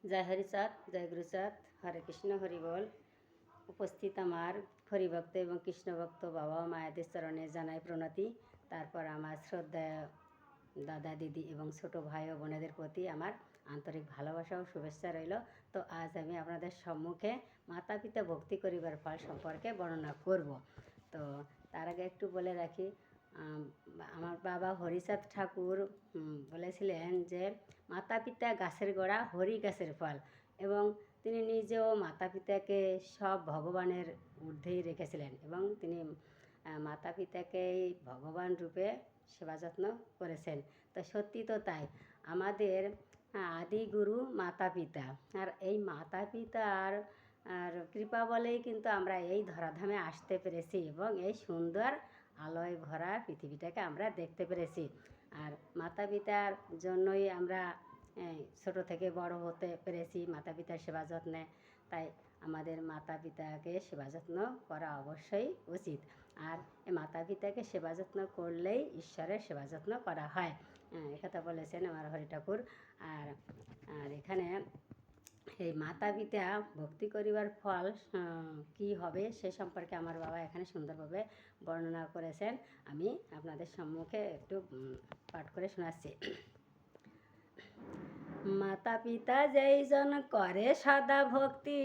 জয় হরিচাঁদ, জয় গুরুচাঁদ, হরে কৃষ্ণ, হরি বল। উপস্থিত আমার হরিভক্ত এবং কৃষ্ণভক্ত বাবা মায়াদের চরণে জানাই প্রণতি। তারপর আমার শ্রদ্ধেয় দাদা দিদি এবং ছোট ভাই ও বোনেদের প্রতি আমার আন্তরিক ভালোবাসা ও শুভেচ্ছা রইল। তো আজ আমি আপনাদের সম্মুখে মাতা পিতা ভক্তি করিবার ফল সম্পর্কে বর্ণনা করব। তো তার আগে একটু বলে রাখি, আমার বাবা হরিচাঁদ ঠাকুর বলেছিলেন যে মাতা পিতা গাছের গোড়া, হরি গাছের ফল, এবং তিনি নিজেও মাতা পিতাকে সব ভগবানের ঊর্ধ্বেই রেখেছিলেন এবং তিনি মাতা পিতাকেই ভগবান রূপে সেবা যত্ন করেছেন। তো সত্যি তো তাই, আমাদের আদি গুরু মাতা পিতা, আর এই মাতা পিতার আর কৃপা বলেই কিন্তু আমরা এই ধরাধামে আসতে পেরেছি এবং এই সুন্দর আলোয় ভরা পৃথিবীটাকে আমরা দেখতে পেরেছি। আর মাতা পিতার জন্যই আমরা ছোট থেকে বড় হতে পেরেছি মাতা পিতার সেবা যত্নে। তাই আমাদের মাতা পিতাকে সেবা যত্ন করা অবশ্যই উচিত। আর এই মাতা পিতাকে সেবা যত্ন করলেই ঈশ্বরের সেবা যত্ন করা হয়, একথা বলেছেন আমার হরি ঠাকুর। আর আর এখানে এই মাতা পিতা ভক্তি করিবার ফল কি হবে সে সম্পর্কে আমার বাবা এখানে সুন্দরভাবে বর্ণনা করেছেন। আমি আপনাদের সম্মুখে একটু পাঠ করে শোনাচ্ছি। মাতা পিতা যেইজন করে সদা ভক্তি,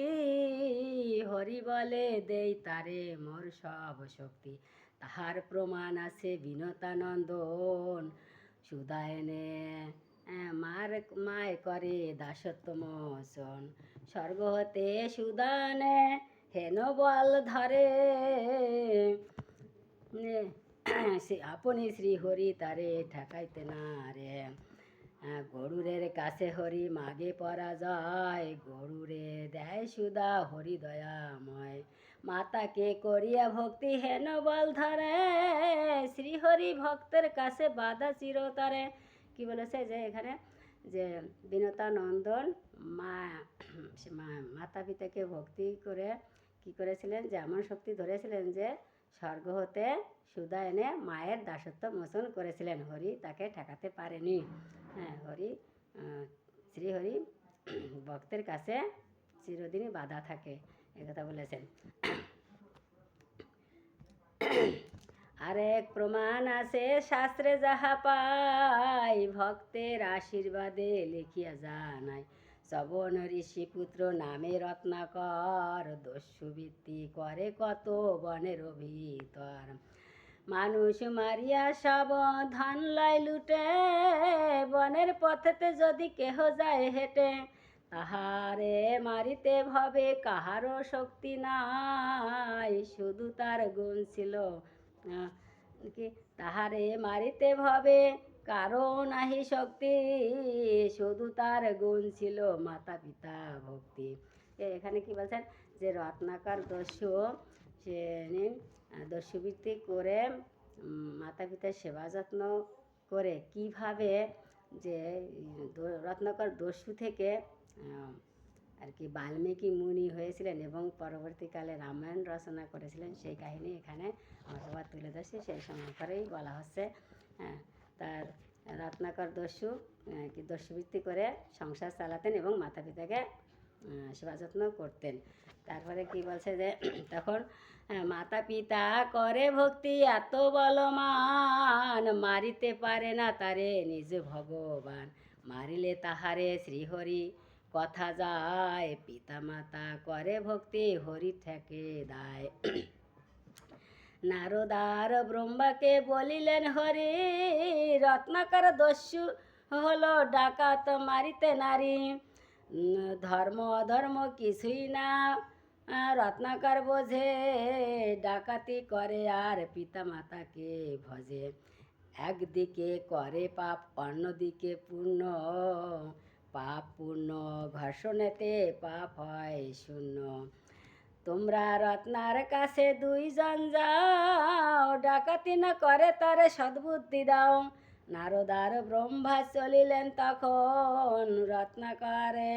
হরি বলে দেই তারে মোর সব শক্তি। তাহার প্রমাণ আছে বিনতানন্দন, সুদায়নে মায় করে দাসত্ব মোচন। স্বর্গ হতে সুদানে হেন বল ধরে, আপনি শ্রীহরি তারে ঠেকাইতে না রে। গরুরের কাছে হরি মাগে পরাজয়, গরুরে দেয় সুদা হরি দয়াময়। মাতাকে করিয়া ভক্তি হেন বল ধরে, শ্রীহরি ভক্তের কাছে বাধা চিরতরে। কি বলেছে যে এখানে যে বিনতানন্দন মাতা পিতাকে ভক্তি করে কি করেছিলেন, যে এমন শক্তি ধরেছিলেন যে স্বর্গ হতে সুদা এনে মায়ের দাসত্ব মোচন করেছিলেন। হরি তাকে ঠেকাতে পারেনি। হ্যাঁ, হরি শ্রীহরি ভক্তের কাছে চিরদিনই বাধা থাকে, একথা বলেছেন। আরেক প্রমাণ আছে শাস্ত্রে যাহা পাই, ভক্তের আশীর্বাদে লিখিয়া জানাই। শ্রবণ ঋষিপুত্র নামে রত্নাকর, দস্যুবৃত্তি করে কত বনের ভিতর। মানুষ মারিয়া সব ধন লাই লুটে, বনের পথেতে যদি কেহ যায় হেঁটে। তাহারে মারিতে ভবে কাহারও শক্তি নাই, শুধু তার গুণ ছিল কি, তাহারে মারিতে ভবে কারো নাহি শক্তি, শুধু তার গুণ ছিল মাতা পিতা ভক্তি। এখানে কি বলছেন, যে রত্নাকর দস্যু সে দস্যুবৃত্তি করে মাতা পিতার সেবা যত্ন করে কিভাবে যে রত্নাকর দস্যু থেকে আর কি বাল্মীকি মুনি হয়েছিলেন এবং পরবর্তীকালে রামায়ণ রচনা করেছিলেন, সেই কাহিনী এখানে আমার বাবা তুলে ধরছে, সেই সম্পর্কেই বলা হচ্ছে। হ্যাঁ, তার রত্নাকর দস্যু কি দস্যুবৃত্তি করে সংসার চালাতেন এবং মাতা পিতাকে সেবা যত্ন করতেন। তারপরে কি বলছে যে তখন মাতা পিতা করে ভক্তি এত বলমান, মারিতে পারে না তারে নিজ ভগবান। মারিলে তাহারে শ্রীহরি কথা যায়, পিতা মাতা করে ভক্তি হরি ঠেকে দায়। নারদার ব্রহ্মাকে বলিলেন হরি, রত্নাকর দস্যু হলো ডাকাত মারিতে নারী। ধর্ম অধর্ম কিছুই না রত্নাকর বোঝে, ডাকাতি করে আর পিতা মাতাকে ভজে। একদিকে করে পাপ অন্যদিকে পুণ্য, পাপ পুণ্য ঘর্ষণেতে পাপ হয় শূন্য। তোমরা রত্নার কাছে দুইজন যাও, ডাকাতি না করে তারে সদ্বুদ্ধি দাও। নারদার ব্রহ্মা চলিলেন তখন, রত্নাকরে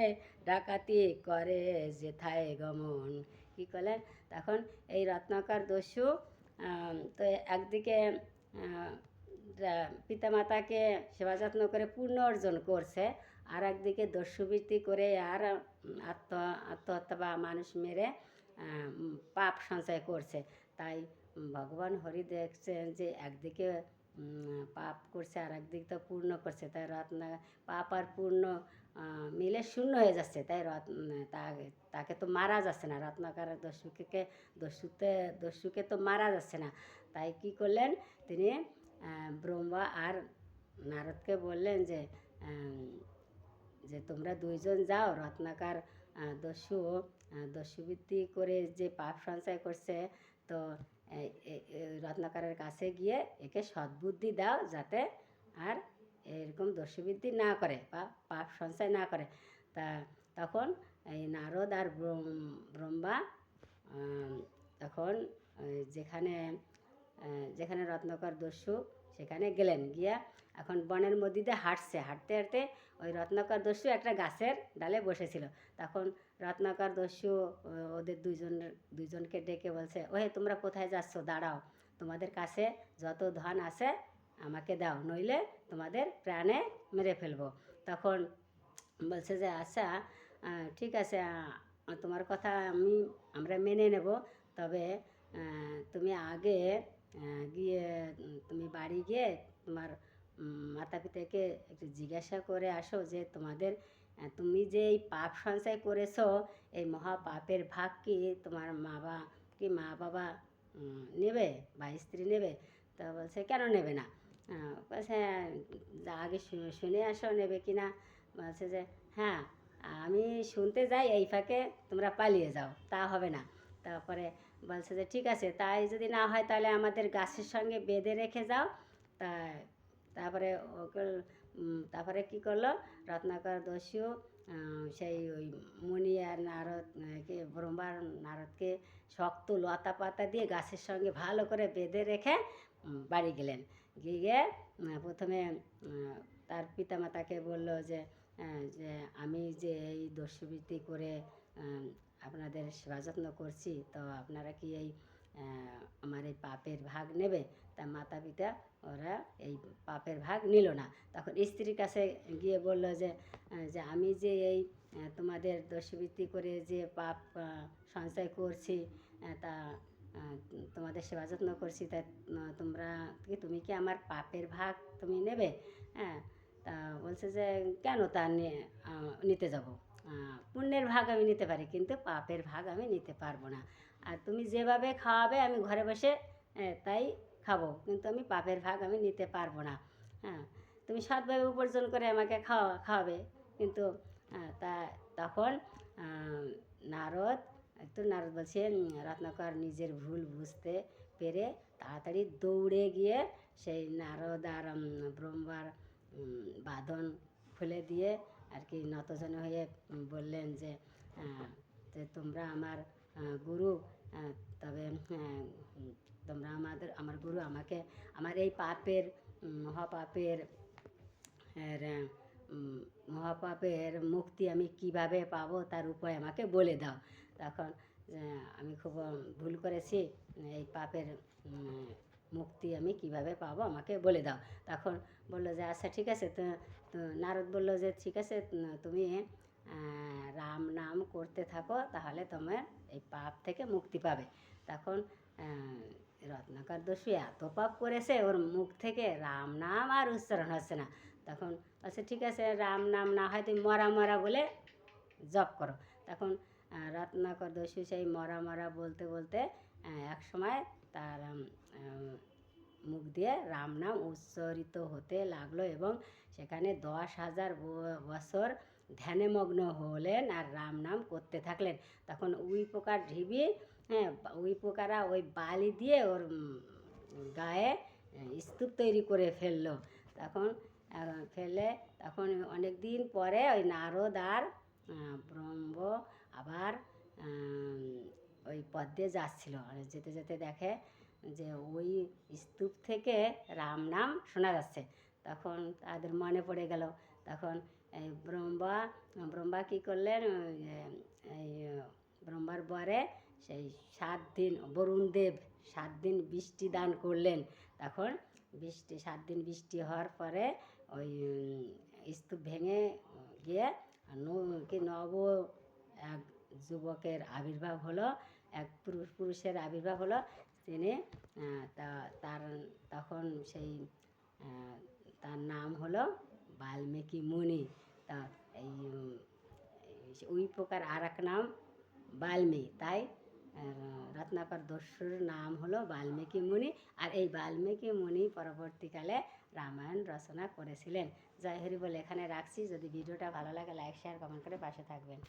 ডাকাতি করে যেথায় গমন। কী করলেন তখন এই রত্নাকর দস্যু, তো একদিকে পিতামাতাকে সেবা যত্ন করে পুণ্য অর্জন করছে, আর একদিকে দস্যুবৃত্তি করে আর আত্মহত্যা বা মানুষ মেরে পাপ সঞ্চয় করছে। তাই ভগবান হরি দেখছেন যে একদিকে পাপ করছে আর একদিকে তো পূর্ণ করছে, তাই পাপ আর পূর্ণ মিলে শূন্য হয়ে যাচ্ছে। তাই তাকে তো মারা যাচ্ছে না, রত্নাকর দস্যুকে তো মারা যাচ্ছে না। তাই কি করলেন তিনি, ব্রহ্মা আর নারদকে বললেন যে তোমরা দুইজন যাও, রত্নাকর দস্যুবৃত্তি করে যে পাপ সঞ্চয় করছে, তো রত্নাকরের কাছে গিয়ে একে সদ্বুদ্ধি দাও যাতে আর এরকম দস্যুবৃত্তি না করে বা পাপ সঞ্চয় না করে। তখন এই নারদ আর ব্রহ্মা তখন যেখানে যেখানে রত্নাকর দস্যু সেখানে গেলেন, গিয়া এখন বনের মধ্যে দিয়ে হাঁটতে হাঁটতে ওই রত্নাকর দস্যু একটা গাছের ডালে বসেছিল। তখন রত্নাকর দস্যু ওদের দুইজনকে ডেকে বলছে, ওহে তোমরা কোথায় যাচ্ছ, দাঁড়াও, তোমাদের কাছে যত ধন আছে আমাকে দাও, নইলে তোমাদের প্রাণে মেরে ফেলবো। তখন বলছে যে আচ্ছা ঠিক আছে, তোমার কথা আমরা মেনে নেব, তবে তুমি আগে গিয়ে তুমি বাড়ি গিয়ে তোমার মাতা পিতাকে একটু জিজ্ঞাসা করে আসো যে তুমি যে এই পাপ সঞ্চয় করেছো, এই মহাপাপের ভাগ কি তোমার মা বাবা নেবে বা স্ত্রী নেবে? তা বলছে কেন নেবে না? বলছে আগে শুনে আসো নেবে কি না। বলছে যে হ্যাঁ, আমি শুনতে যাই, এই ফাঁকে তোমরা পালিয়ে যাও, তা হবে না। তারপরে বলছে যে ঠিক আছে, তাই যদি না হয় তাহলে আমাদের গাছের সঙ্গে বেঁধে রেখে যাও। তা তারপরে তারপরে কী করলো রত্নাকর দস্যু, সেই ওই মুনি আর ব্রহ্মার নারদকে শক্ত লতা পাতা দিয়ে গাছের সঙ্গে ভালো করে বেঁধে রেখে বাড়ি গেলেন। গিয়ে প্রথমে তার পিতামাতাকে বলল যে আমি যে এই দস্যুবৃত্তি করে আপনাদের সেবা যত্ন করছি, তো আপনারা কি এই আমার এই পাপের ভাগ নেবে? তা মাতা পিতা ওরা এই পাপের ভাগ নিল না। তখন স্ত্রীর কাছে গিয়ে বলল যে আমি যে এই তোমাদের দস্যুবৃত্তি করে যে পাপ সঞ্চয় করছি, তা তোমাদের সেবা যত্ন করছি, তা তুমি কি আমার পাপের ভাগ তুমি নেবে? হ্যাঁ, তা বলছে যে কেন তা নিতে যাব, পুণ্যের ভাগ আমি নিতে পারি কিন্তু পাপের ভাগ আমি নিতে পারবো না। আর তুমি যেভাবে খাওয়াবে আমি ঘরে বসে তাই খাবো, কিন্তু আমি পাপের ভাগ আমি নিতে পারবো না। হ্যাঁ, তুমি সৎভাবে উপার্জন করে আমাকে খাওয়াবে, কিন্তু তখন নারদ বলছে, রত্নাকর নিজের ভুল বুঝতে পেরে তাড়াতাড়ি দৌড়ে গিয়ে সেই নারদ আর ব্রহ্মার বাঁধন খুলে দিয়ে আর কি নতজন হয়ে বললেন যে তোমরা আমার গুরু, তবে তোমরা আমার গুরু, আমাকে আমার এই মহাপাপের মুক্তি আমি কিভাবে পাবো তার উপায় আমাকে বলে দাও। তখন আমি খুব ভুল করেছি, এই পাপের মুক্তি আমি কিভাবে পাবো আমাকে বলে দাও। তখন বললো যে আচ্ছা ঠিক আছে। তো নারদ বললো যে ঠিক আছে, তুমি রাম নাম করতে থাকো, তাহলে তোমার এই পাপ থেকে মুক্তি পাবে। তখন রত্নাকর দস্যু এত পাপ করেছে, ওর মুখ থেকে রাম নাম আর উচ্চারণ হচ্ছে না। তখন আচ্ছা ঠিক আছে, রাম নাম না হয় তুমি মরা বলে জপ করো। তখন রত্নাকর দস্যু সেই মরা বলতে বলতে এক সময় তার মুখ দিয়ে রাম নাম উচ্চারিত হতে লাগলো এবং সেখানে 10,000 বছর ধ্যানে মগ্ন হলেন আর রাম নাম করতে থাকলেন। তখন উই পোকার ঢিবি, উই পোকারা ওই বালি দিয়ে ওর গায়ে স্তূপ তৈরি করে ফেললো। তখন অনেক দিন পরে ওই নারদ আর ব্রহ্ম আবার ওই পথ দিয়ে যাচ্ছিল, যেতে যেতে দেখে যে ওই স্তূপ থেকে রাম নাম শোনা যাচ্ছে। তখন তাদের মনে পড়ে গেল। তখন এই ব্রহ্মা কী করলেন, এই ব্রহ্মার বরে সেই 7 দিন বরুণদেব 7 দিন বৃষ্টি দান করলেন। তখন 7 দিন বৃষ্টি হওয়ার পরে ওই স্তূপ ভেঙে গিয়ে নব এক যুবকের আবির্ভাব হলো, এক পুরুষের আবির্ভাব হলো। তিনি তার তখন সেই তার নাম হলো বাল্মীকি মুনি। তা এই ওই প্রকার আর এক নাম বাল্মীকি, তাই রত্নাকর দস্যুর নাম হলো বাল্মীকি মুনি। আর এই বাল্মীকি মুনি পরবর্তীকালে রামায়ণ রচনা করেছিলেন। জয় হরি বলে এখানে রাখছি। যদি ভিডিওটা ভালো লাগে লাইক শেয়ার কমেন্ট করে পাশে থাকবেন।